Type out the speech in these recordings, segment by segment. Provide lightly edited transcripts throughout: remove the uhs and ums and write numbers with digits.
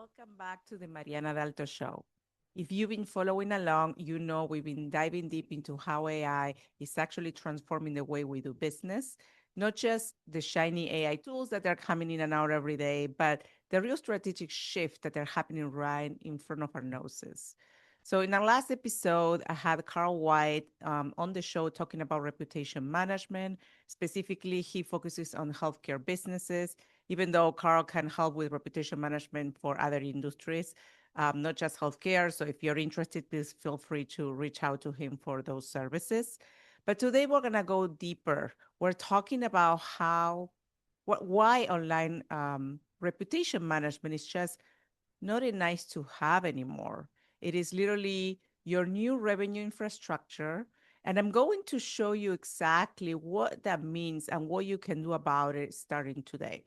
Welcome back to the Mariana Dalto Show. If you've been following along, you know we've been diving deep into how AI is actually transforming the way we do business, not just the shiny AI tools that are coming in and out every day, but the real strategic shift that are happening right in front of our noses. So, in our last episode, I had Carl White on the show talking about reputation management. Specifically, he focuses on healthcare businesses even though Carl can help with reputation management for other industries, not just healthcare. So if you're interested, please feel free to reach out to him for those services. But today we're going to go deeper. We're talking about why online reputation management is just not a nice to have anymore. It is literally your new revenue infrastructure. And I'm going to show you exactly what that means and what you can do about it starting today.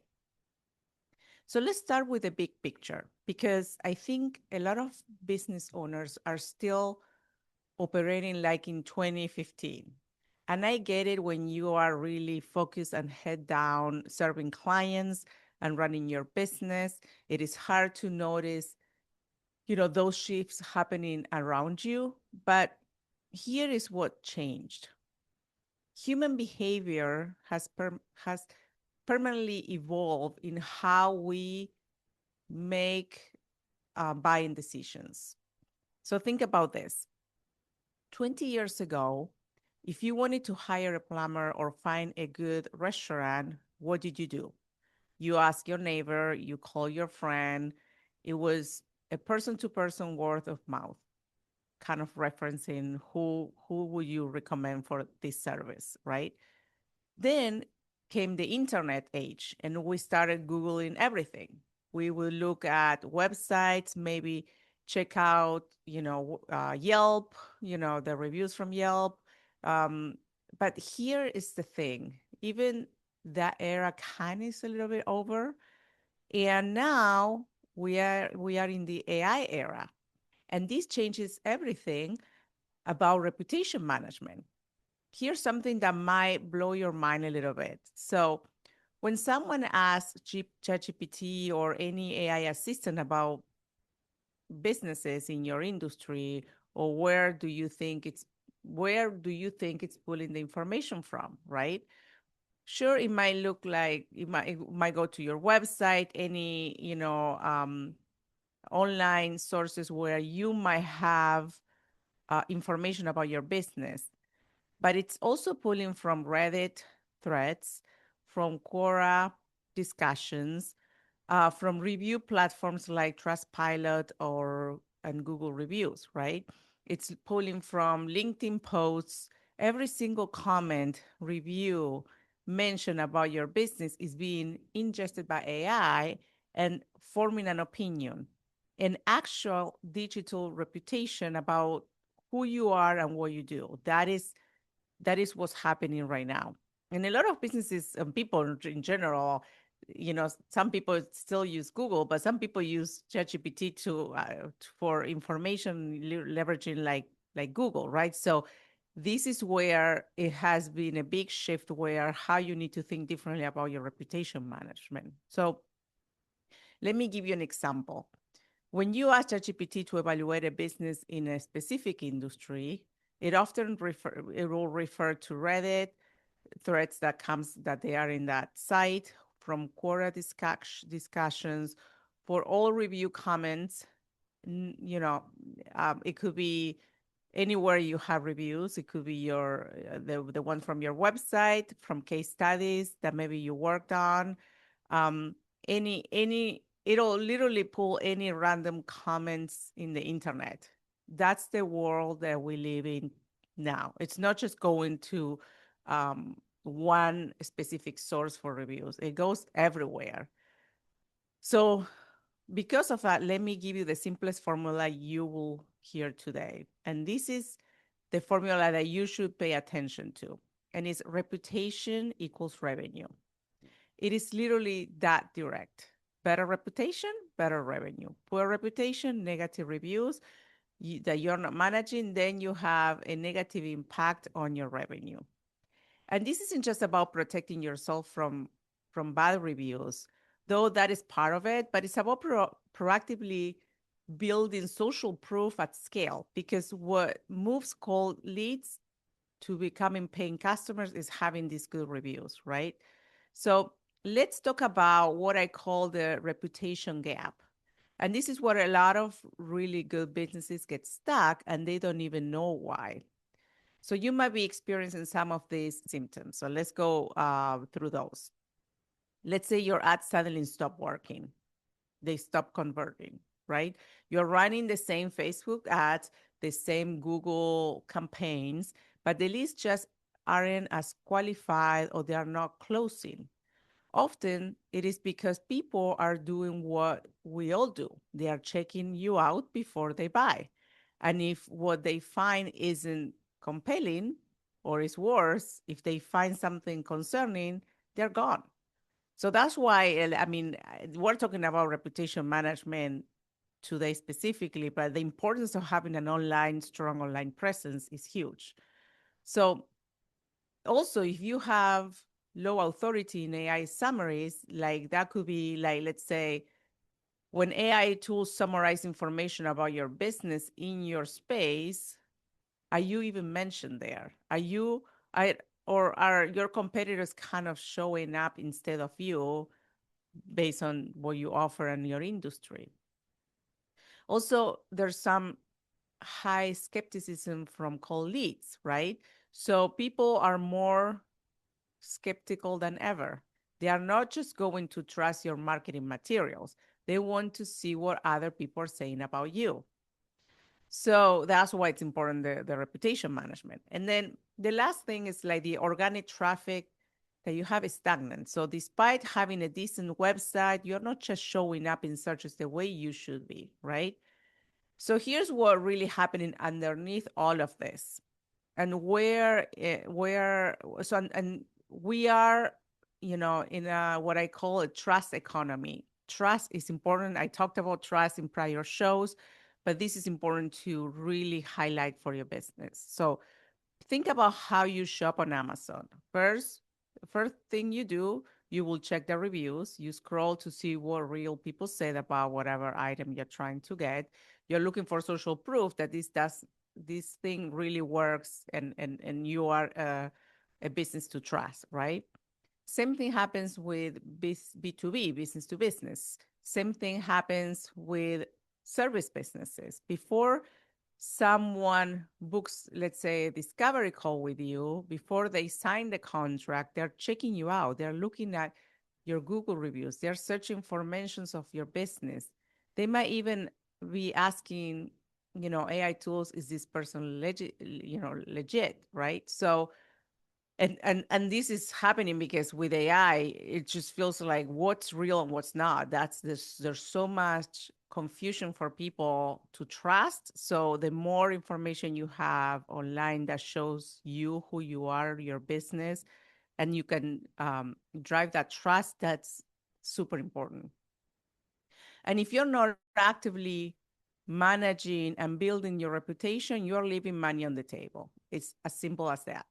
So let's start with the big picture because I think a lot of business owners are still operating like in 2015. And I get it when you are really focused and head down serving clients and running your business. It is hard to notice, those shifts happening around you. But here is what changed. Human behavior has permanently evolved in how we make buying decisions. So think about this. 20 years ago, if you wanted to hire a plumber or find a good restaurant, what did you do? You ask your neighbor, you call your friend. It was a person to person word of mouth, kind of referencing who would you recommend for this service, right? Then came the internet age, and we started Googling everything. We will look at websites, maybe check out, Yelp, the reviews from Yelp. Um, but here is the thing: even that era kind of is a little bit over, and now we are in the AI era, and this changes everything about reputation management. Here's something that might blow your mind a little bit. So, when someone asks ChatGPT or any AI assistant about businesses in your industry, or where do you think it's pulling the information from, right? Sure, it might look like it might go to your website, any online sources where you might have information about your business, but it's also pulling from Reddit threads, from Quora discussions, from review platforms like Trustpilot or and Google reviews, right? It's pulling from LinkedIn posts. Every single comment, review, mention about your business is being ingested by AI and forming an opinion, an actual digital reputation about who you are and what you do. That is what's happening right now. And a lot of businesses and people in general, some people still use Google, but some people use ChatGPT for information leveraging like Google, right? So this is where it has been a big shift where how you need to think differently about your reputation management. So let me give you an example. When you ask ChatGPT to evaluate a business in a specific industry, it will refer to Reddit threads that they are in that site, from Quora discussions, for all review comments. It could be anywhere you have reviews. It could be the one from your website, from case studies that maybe you worked on. Um, any it'll literally pull any random comments in the internet. That's the world that we live in now. It's not just going to one specific source for reviews. It goes everywhere. So because of that, let me give you the simplest formula you will hear today. And this is the formula that you should pay attention to. And it's reputation equals revenue. It is literally that direct. Better reputation, better revenue. Poor reputation, negative reviews that you're not managing, then you have a negative impact on your revenue. And this isn't just about protecting yourself from bad reviews, though that is part of it, but it's about proactively building social proof at scale, because what moves cold leads to becoming paying customers is having these good reviews, right? So let's talk about what I call the reputation gap. And this is where a lot of really good businesses get stuck and they don't even know why. So you might be experiencing some of these symptoms. So let's go through those. Let's say your ads suddenly stop working, they stop converting, right? You're running the same Facebook ads, the same Google campaigns, but the leads just aren't as qualified or they are not closing. Often it is because people are doing what we all do. They are checking you out before they buy. And if what they find isn't compelling, or is worse, if they find something concerning, they're gone. So that's why, I mean, we're talking about reputation management today specifically, but the importance of having an strong online presence is huge. So also, if you have low authority in AI summaries, like that could be like, let's say, when AI tools summarize information about your business in your space, are you even mentioned there? I, or are your competitors kind of showing up instead of you based on what you offer in your industry? Also, there's some high skepticism from cold leads, right? So people are more skeptical than ever. They are not just going to trust your marketing materials, they want to see what other people are saying about you. So that's why it's important, the reputation management. And then the last thing is like the organic traffic that you have is stagnant. So despite having a decent website, you're not just showing up in searches the way you should be, right? So here's what really happening underneath all of this, and where so and we are, in a what I call a trust economy. Trust is important. I talked about trust in prior shows, but this is important to really highlight for your business. So think about how you shop on Amazon. First thing you do, you will check the reviews. You scroll to see what real people said about whatever item you're trying to get. You're looking for social proof that this thing really works, and you are a business to trust, right? Same thing happens with B2B, business to business. Same thing happens with service businesses. Before someone books, let's say, a discovery call with you, before they sign the contract, they're checking you out. They're looking at your Google reviews. They're searching for mentions of your business. They might even be asking, AI tools, is this person legit, right? So, and this is happening because with AI, it just feels like what's real and what's not. There's so much confusion for people to trust. So the more information you have online that shows you who you are, your business, and you can drive that trust, that's super important. And if you're not actively managing and building your reputation, you're leaving money on the table. It's as simple as that.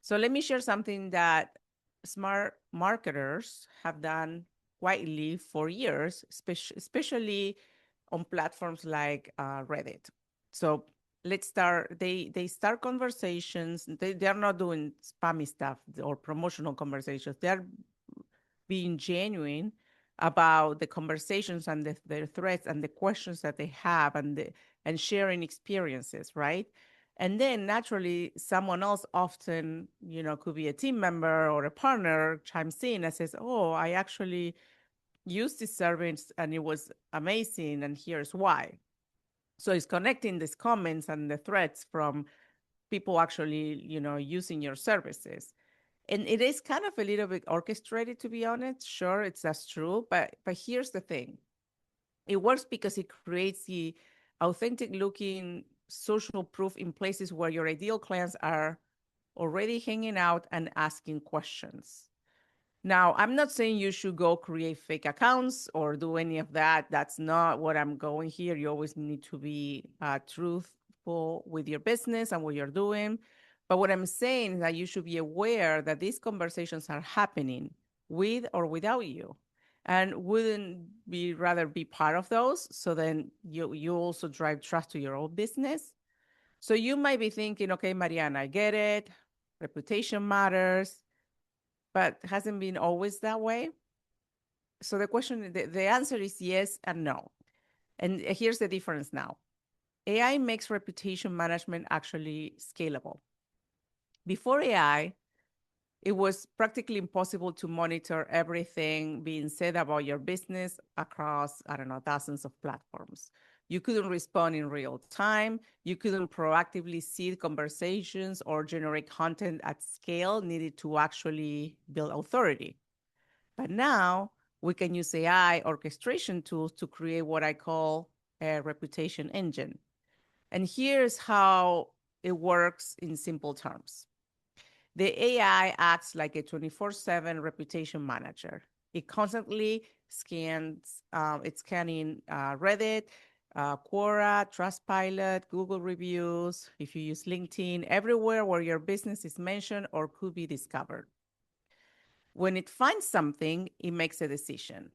So let me share something that smart marketers have done quietly for years, especially on platforms like Reddit. So let's start. They start conversations. They're not doing spammy stuff or promotional conversations. They're being genuine about the conversations and their threats and the questions that they have, and sharing experiences, right? And then naturally, someone else, often, could be a team member or a partner, chimes in and says, "Oh, I actually used this service and it was amazing, and here's why." So it's connecting these comments and the threats from people actually, using your services. And it is kind of a little bit orchestrated, to be honest. Sure, that's true, but here's the thing: it works because it creates the authentic looking social proof in places where your ideal clients are already hanging out and asking questions. Now, I'm not saying you should go create fake accounts or do any of that. That's not what I'm going here. You always need to be truthful with your business and what you're doing. But what I'm saying is that you should be aware that these conversations are happening with or without you. And wouldn't be rather be part of those? So then you also drive trust to your own business. So you might be thinking, okay, Mariana, I get it. Reputation matters, but hasn't been always that way. So the answer is yes and no. And here's the difference now. AI makes reputation management actually scalable. Before AI, it was practically impossible to monitor everything being said about your business across, I don't know, dozens of platforms. You couldn't respond in real time. You couldn't proactively seed conversations or generate content at scale needed to actually build authority. But now we can use AI orchestration tools to create what I call a reputation engine. And here's how it works in simple terms. The AI acts like a 24/7 reputation manager. It constantly it's scanning Reddit, Quora, Trustpilot, Google reviews, if you use LinkedIn, everywhere where your business is mentioned or could be discovered. When it finds something, it makes a decision.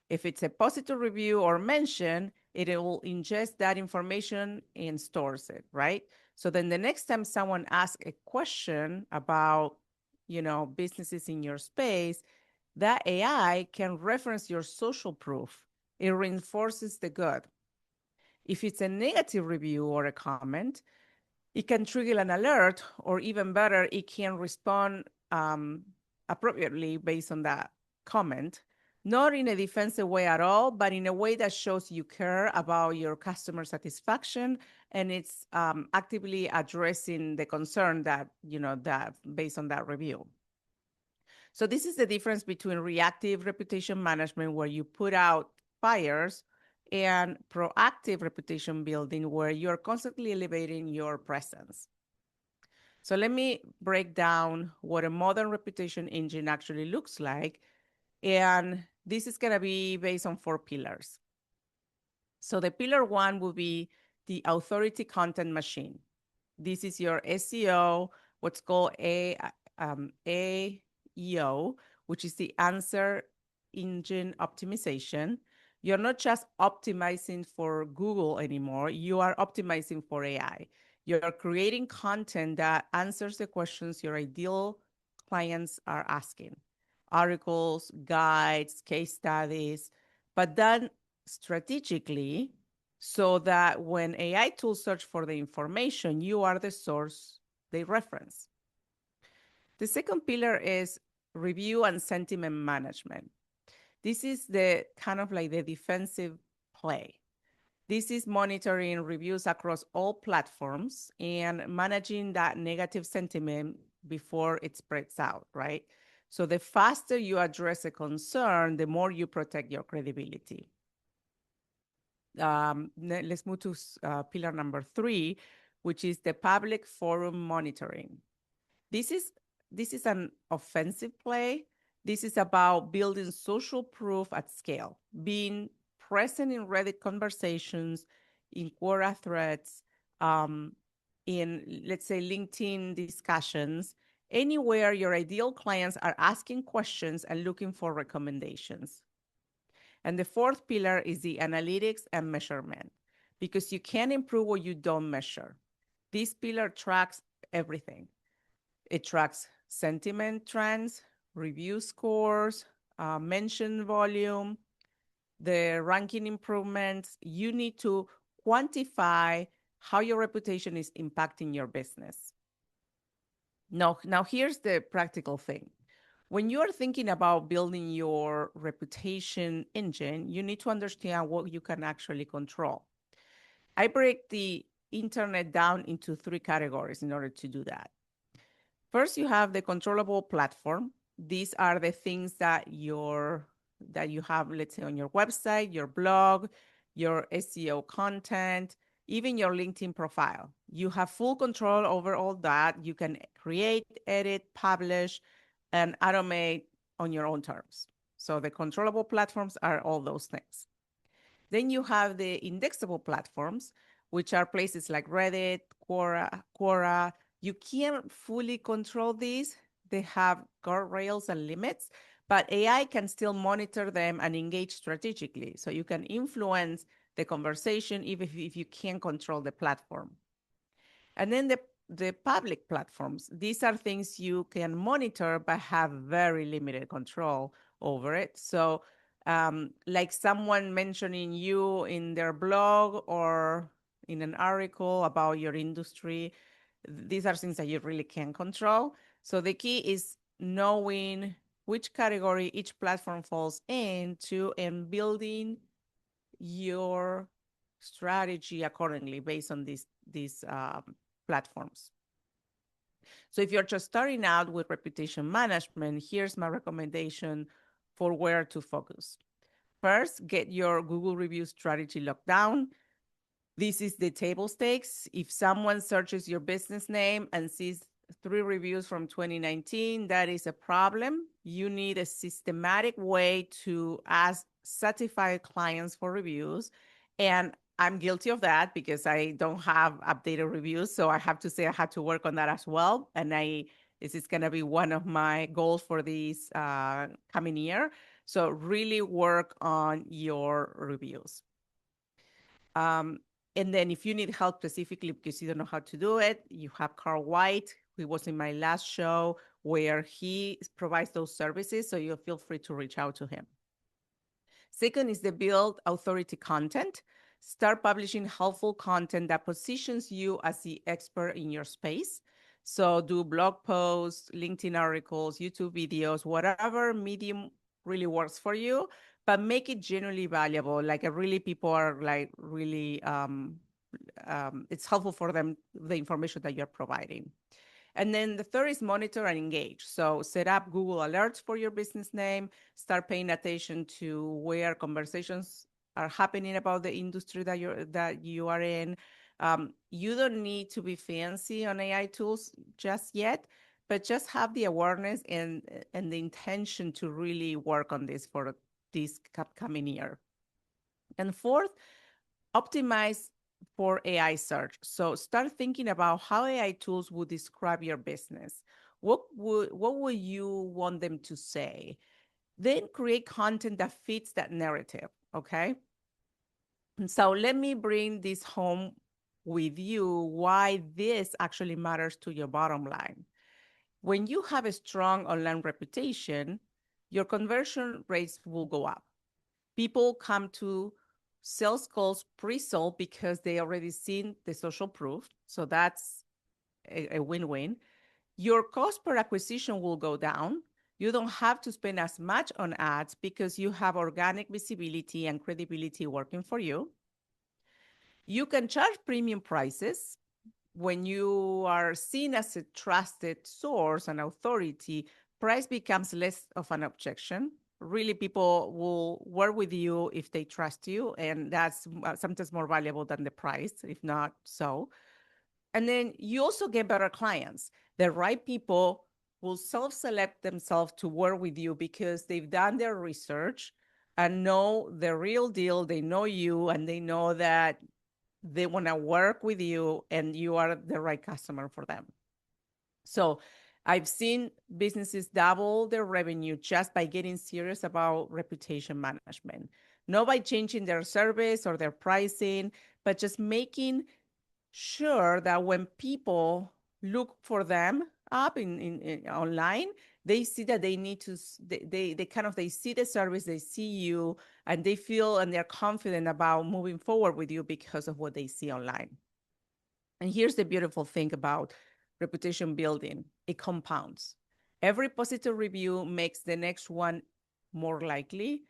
If it's a positive review or mention, it will ingest that information and stores it, right? So then the next time someone asks a question about, businesses in your space, that AI can reference your social proof. It reinforces the good. If it's a negative review or a comment, it can trigger an alert, or even better, it can respond appropriately based on that comment, not in a defensive way at all, but in a way that shows you care about your customer satisfaction, and it's actively addressing the concern that based on that review. So this is the difference between reactive reputation management, where you put out fires, and proactive reputation building, where you're constantly elevating your presence. So let me break down what a modern reputation engine actually looks like. And this is going to be based on 4 pillars. So the pillar 1 will be the authority content machine. This is your SEO, what's called AEO, which is the answer engine optimization. You're not just optimizing for Google anymore, you are optimizing for AI. You're creating content that answers the questions your ideal clients are asking. Articles, guides, case studies, but done strategically, so that when AI tools search for the information, you are the source they reference. The second pillar is review and sentiment management. This is the kind of like the defensive play. This is monitoring reviews across all platforms and managing that negative sentiment before it spreads out, right? So the faster you address a concern, the more you protect your credibility. Let's move to pillar number 3, which is the public forum monitoring. This is an offensive play. This is about building social proof at scale, being present in Reddit conversations, in Quora threads, in, let's say, LinkedIn discussions, anywhere your ideal clients are asking questions and looking for recommendations. And the 4th pillar is the analytics and measurement, because you can't improve what you don't measure. This pillar tracks everything. It tracks sentiment trends, review scores, mention volume, the ranking improvements. You need to quantify how your reputation is impacting your business. Now here's the practical thing. When you are thinking about building your reputation engine, you need to understand what you can actually control. I break the internet down into 3 categories in order to do that. First, you have the controllable platform. These are the things that you have, let's say, on your website, your blog, your SEO content, even your LinkedIn profile. You have full control over all that. You can create, edit, publish, and automate on your own terms. So the controllable platforms are all those things. Then you have the indexable platforms, which are places like Reddit, Quora. You can't fully control these. They have guardrails and limits, but AI can still monitor them and engage strategically. So you can influence the conversation even if you can't control the platform. And then the public platforms, these are things you can monitor but have very limited control over it. So like someone mentioning you in their blog or in an article about your industry, these are things that you really can't control. So the key is knowing which category each platform falls into and building your strategy accordingly based on these platforms. So if you're just starting out with reputation management, here's my recommendation for where to focus. First, get your Google review strategy locked down. This is the table stakes. If someone searches your business name and sees 3 reviews from 2019, that is a problem. You need a systematic way to ask certified clients for reviews. And I'm guilty of that because I don't have updated reviews. So I have to say I had to work on that as well. And this is going to be one of my goals for this coming year. So really work on your reviews. And then if you need help specifically because you don't know how to do it, you have Carl White, who was in my last show, where he provides those services. So you feel free to reach out to him. Second is the build authority content. Start publishing helpful content that positions you as the expert in your space. So do blog posts, LinkedIn articles, YouTube videos, whatever medium really works for you, but make it genuinely valuable. Like really people are like really, it's helpful for them, the information that you're providing. And then the third is monitor and engage. So set up Google Alerts for your business name, start paying attention to where conversations are happening about the industry that you are in. You don't need to be fancy on AI tools just yet, but just have the awareness and the intention to really work on this for this upcoming year. And fourth, optimize for AI search. So start thinking about how AI tools would describe your business. What would you want them to say? Then create content that fits that narrative, okay? And so let me bring this home with you, why this actually matters to your bottom line. When you have a strong online reputation, your conversion rates will go up. People come to sales calls pre-sold because they already seen the social proof. So that's a win-win. Your cost per acquisition will go down. You don't have to spend as much on ads because you have organic visibility and credibility working for you. You can charge premium prices. When you are seen as a trusted source and authority, price becomes less of an objection. Really, people will work with you if they trust you, and that's sometimes more valuable than the price, if not so. And then you also get better clients. The right people will self-select themselves to work with you because they've done their research and know the real deal. They know you, and they know that they want to work with you and you are the right customer for them. So I've seen businesses double their revenue just by getting serious about reputation management, not by changing their service or their pricing, but just making sure that when people look for them up in online, they see that they need to, they see the service, they see you, and they feel and they're confident about moving forward with you because of what they see online. And here's the beautiful thing about reputation building: it compounds. Every positive review makes the next one more likely.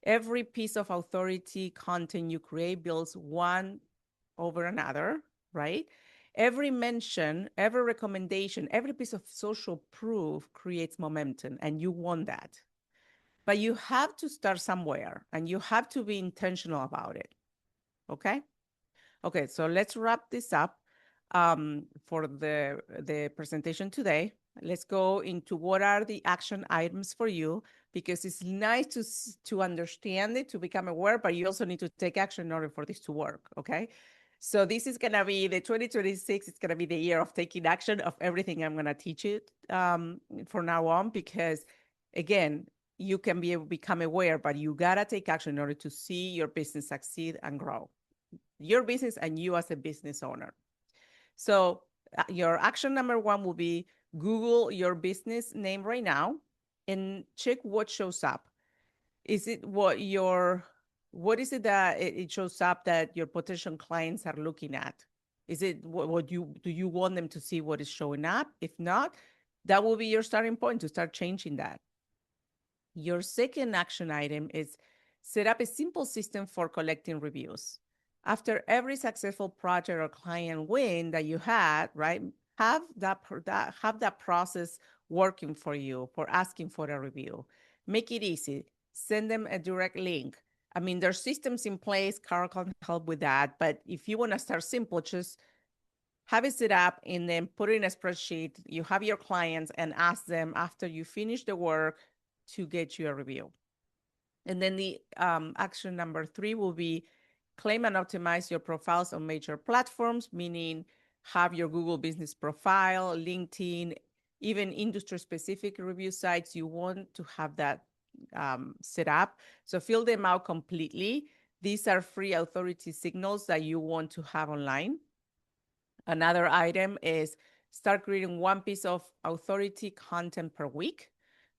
Every piece of authority content you create builds one over another, right? Every mention, every recommendation, every piece of social proof creates momentum, and you want that. But you have to start somewhere, and you have to be intentional about it, okay? Okay, so let's wrap this up for the presentation today. Let's go into what are the action items for you, because it's nice to understand it, to become aware, but you also need to take action in order for this to work, okay? So this is gonna be the 2026, it's gonna be the year of taking action of everything I'm gonna teach you for now on, because again, you can become aware, but you gotta take action in order to see your business succeed and grow. Your business and you as a business owner. So your action number one will be Google your business name right now and check what shows up. Is it what is it that it shows up that your potential clients are looking at? Is it what you do you want them to see what is showing up? If not, that will be your starting point to start changing that. Your second action item is set up a simple system for collecting reviews. After every successful project or client win that you had, right? Have that process working for you for asking for a review. Make it easy. Send them a direct link. I mean, there's systems in place. Carl can help with that. But if you want to start simple, just have it set up and then put it in a spreadsheet. You have your clients and ask them after you finish the work to get you a review. And then the action number three will be claim and optimize your profiles on major platforms, meaning have your Google business profile, LinkedIn, even industry specific review sites. You want to have that set up. So fill them out completely. These are free authority signals that you want to have online. Another item is start creating one piece of authority content per week.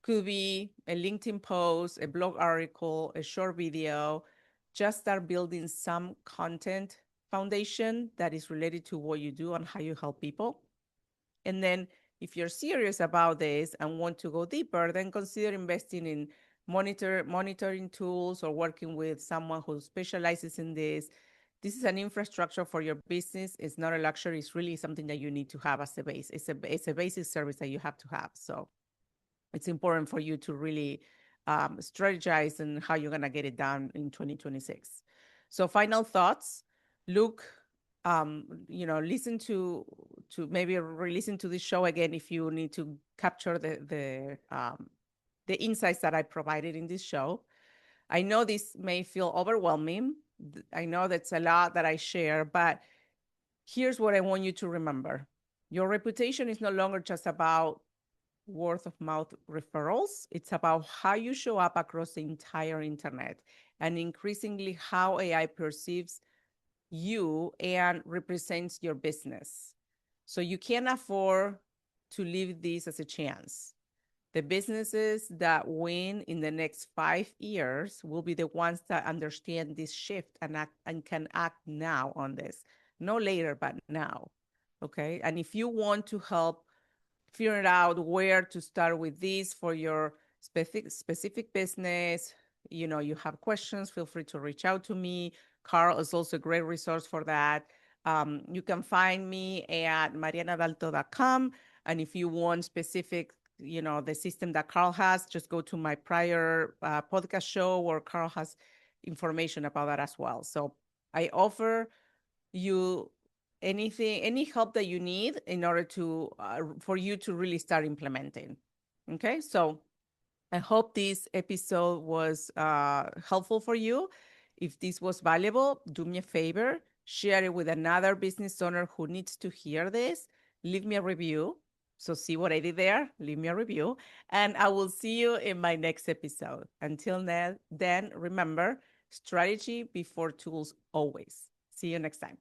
Could be a LinkedIn post, a blog article, a short video. Just start building some content foundation that is related to what you do and how you help people. And then if you're serious about this and want to go deeper, then consider investing in monitoring tools or working with someone who specializes in this. This is an infrastructure for your business. It's not a luxury. It's really something that you need to have as a base. It's a basic service that you have to have. So it's important for you to really strategize and how you're going to get it done in 2026. So final thoughts, look, listen to maybe re-listen to this show again if you need to capture the insights that I provided in this show. I know this may feel overwhelming. I know that's a lot that I share, but here's what I want you to remember. Your reputation is no longer just about word of mouth referrals. It's about how you show up across the entire internet and increasingly how AI perceives you and represents your business. So you can't afford to leave this as a chance. The businesses that win in the next 5 years will be the ones that understand this shift and can act now on this. No later, but now. Okay. And if you want to help figure out where to start with this for your specific business, you have questions, feel free to reach out to me. Carl is also a great resource for that. You can find me at marianadalto.com. And if you want specific, the system that Carl has, just go to my prior podcast show where Carl has information about that as well. So I offer you any help that you need in order to for you to really start implementing. Okay, so I hope this episode was helpful for you. If this was valuable, do me a favor, share it with another business owner who needs to hear this. Leave me a review. So see what I did there? Leave me a review. And I will see you in my next episode. Until then remember, strategy before tools always. See you next time.